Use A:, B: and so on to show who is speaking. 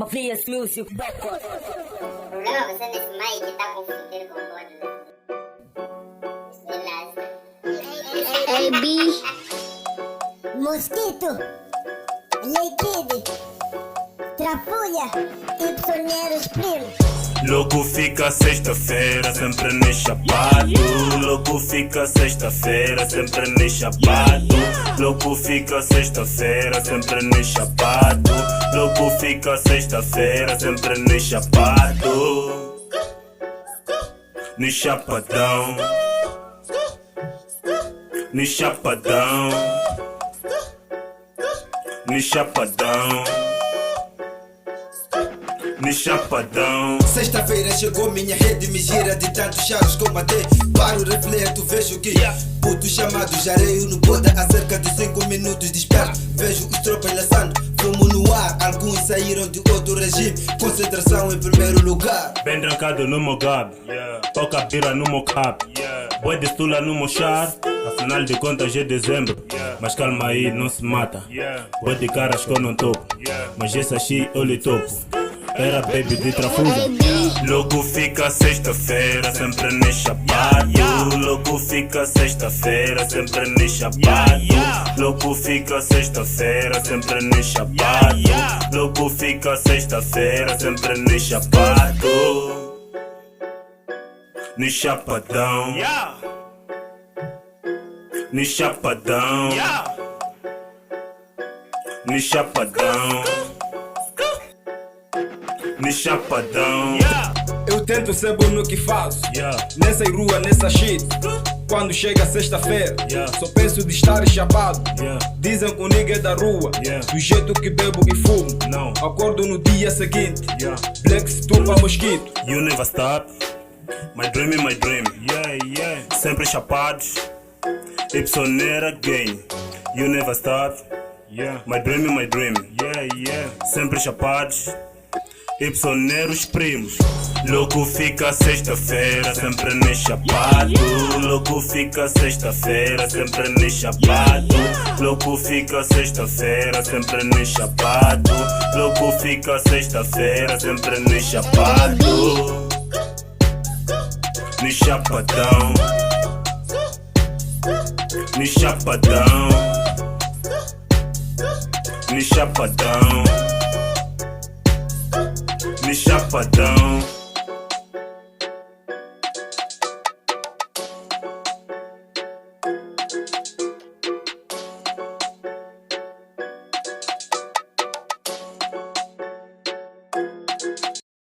A: Mafias Music Records.
B: O problema você nesse mic tá confundindo com o código.
C: AB,
D: Mosquito, Leitide, Trapulha e Pioneiros Primo.
E: Logo fica sexta-feira, sempre nem chapado. Logo fica sexta-feira, sempre nem chapado. Logo fica sexta-feira, sempre nem chapado. Logo fica sexta-feira, sempre nem chapado. Nem chapadão. Nem chapadão. Nem chapadão. Nem chapadão.
F: Sexta-feira chegou, minha rede me gira de tantos charos que eu matei. Paro, refleto, vejo que puto chamado jareio no boda há cerca de 5 minutos de espera. Vejo os tropas laçando, fumo no ar. Alguns saíram de outro regime, concentração em primeiro lugar.
E: Bem trancado no meu gab, pouca pira no meu cap, boi de stula no meu char. Afinal de contas é dezembro, mas calma aí, não se mata. Boi de caras que eu não topo, mas esse aqui eu lhe topo. Era baby de trafuga. Logo fica sexta-feira, sempre nem chapado. Logo fica sexta-feira, sempre nem chapado. Logo fica sexta-feira, sempre nem chapado. Logo fica sexta-feira, sempre nem chapado. Nem chapadão. Nem chapadão. Nem chapadão. Nem chapadão.
G: Eu tento ser bom no que faço, nessa rua, nessa shit. Quando chega sexta-feira, só penso de estar chapado. Dizem que o nigga é da rua, do jeito que bebo e fumo. Acordo no dia seguinte, black stupa mosquito.
E: You never stop, my dream is my dream. Sempre chapados, Ipsonera gang. You never stop, my dream is my dream. Sempre chapados, Ipsoneiros primos. Logo fica sexta-feira, sempre nem chapado. Logo fica sexta-feira, sempre nem chapado. Logo fica sexta-feira, sempre nem chapado. Logo fica sexta-feira, sempre nem chapado. Nem chapadão. Nem chapadão. Nem chapadão. Nem chapadão.